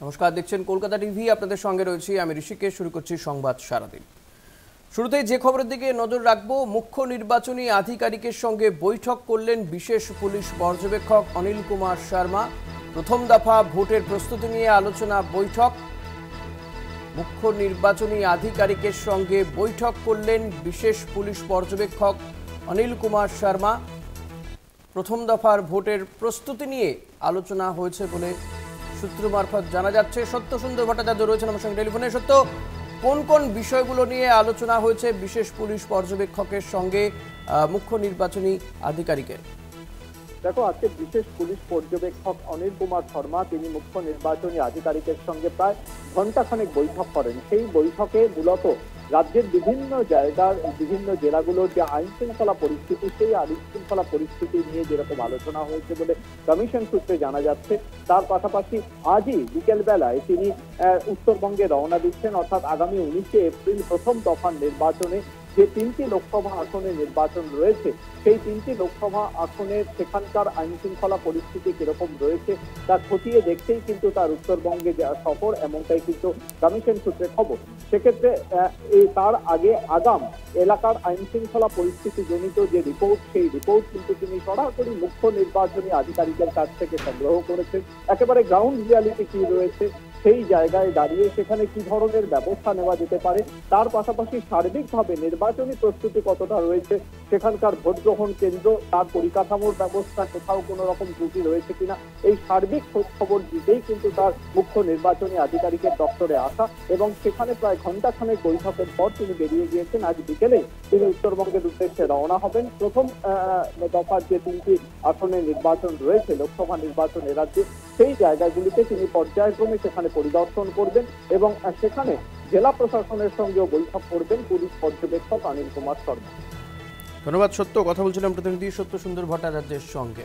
নমস্কার, দেখছেন কলকাতা টিভি। আপনাদের সঙ্গে রয়েছি আমি ঋষিকেশ। শুরু করছি সংবাদ সারাদিন। শুরুতেই যে খবরের দিকে নজর রাখবো, মুখ্য নির্বাচনী আধিকারিকের সঙ্গে বৈঠক করলেন বিশেষ পুলিশ পর্যবেক্ষক অনিল কুমার শর্মা। প্রথম দফা ভোটের প্রস্তুতি নিয়ে আলোচনা বৈঠক। মুখ্য নির্বাচনী আধিকারিকের সঙ্গে বৈঠক করলেন বিশেষ পুলিশ পর্যবেক্ষক অনিল কুমার শর্মা। প্রথম দফার ভোটের প্রস্তুতি নিয়ে আলোচনা হয়েছে বলে সূত্র মারফত জানা যাচ্ছে। সত্য সুন্দর ভট্টাচার্য রয়েছেন আমার সঙ্গে টেলিফোনে। সত্য, কোন কোন বিষয়গুলো নিয়ে আলোচনা হয়েছে বিশেষ পুলিশ পর্যবেক্ষকের সঙ্গে মুখ্য নির্বাচনী আধিকারিকের? দেখো, আজকে বিশেষ পুলিশ পর্যবেক্ষক অনিল কুমার শর্মা তিনি মুখ্য নির্বাচনী আধিকারিকের সঙ্গে প্রায় ঘণ্টাখানেক বৈঠক করেন। সেই বৈঠকে মূলত রাজ্যের বিভিন্ন জায়গার বিভিন্ন জেলাগুলোর যে আইন শৃঙ্খলা পরিস্থিতি, সেই আইন শৃঙ্খলা পরিস্থিতি নিয়ে যেরকম আলোচনা হয়েছে বলে কমিশন সূত্রে জানা যাচ্ছে। তার পাশাপাশি আজই বিকেল বেলায় তিনি উত্তরবঙ্গে রওনা দিচ্ছেন, অর্থাৎ আগামী 19শে এপ্রিল প্রথম দফার নির্বাচনে যে 3টি লোকসভা আসনে নির্বাচন রয়েছে, সেই 3টি লোকসভা আসনের সেখানকার আইন শৃঙ্খলা পরিস্থিতি কিরকম রয়েছে তা খতিয়ে দেখতেই কিন্তু তার উত্তরবঙ্গে যাওয়া সফর, এমনটাই কিন্তু কমিশন সূত্রে খবর। সেক্ষেত্রে তার আগে আগাম এলাকার আইন শৃঙ্খলা পরিস্থিতি জনিত যে রিপোর্ট, সেই রিপোর্ট কিন্তু তিনি সরাসরি মুখ্য নির্বাচনী আধিকারিকের কাছ থেকে সংগ্রহ করেছেন। একেবারে গ্রাউন্ড রিয়ালিটি কি রয়েছে সেই জায়গায় দাঁড়িয়ে সেখানে কি ধরনের ব্যবস্থা নেওয়া যেতে পারে, তার পাশাপাশি সার্বিকভাবে নির্বাচনী প্রস্তুতি কতটা রয়েছে, সেখানকার ভোট গ্রহণ কেন্দ্র, তার পরিকাঠামোর ব্যবস্থা কোথাও কোনো রকম ত্রুটি রয়েছে কিনা, এই সার্বিক খোঁজ খবর দিতেই কিন্তু তার মুখ্য নির্বাচনী আধিকারিকের দপ্তরে আসা। এবং সেখানে প্রায় ঘণ্টাখানেক বৈঠকের পর তিনি বেরিয়ে গিয়েছেন। আজ বিকেলে তিনি উত্তরবঙ্গের উদ্দেশ্যে রওনা হবেন। প্রথম দফার যে 3টি আসনে নির্বাচন রয়েছে লোকসভা নির্বাচন এ রাজ্যে, সেই জায়গাগুলিতে তিনি পর্যায়ক্রমে সেখানে পরিদর্শন করবেন এবং সেখানে জেলা প্রশাসনের সঙ্গেও বৈঠক করবেন পুলিশ পর্যবেক্ষক অনিল কুমার শর্মা। ধন্যবাদ সত্য। কথা বলছিলাম প্রতিনিধি সত্য সুন্দর ভট্টাচার্যের সঙ্গে।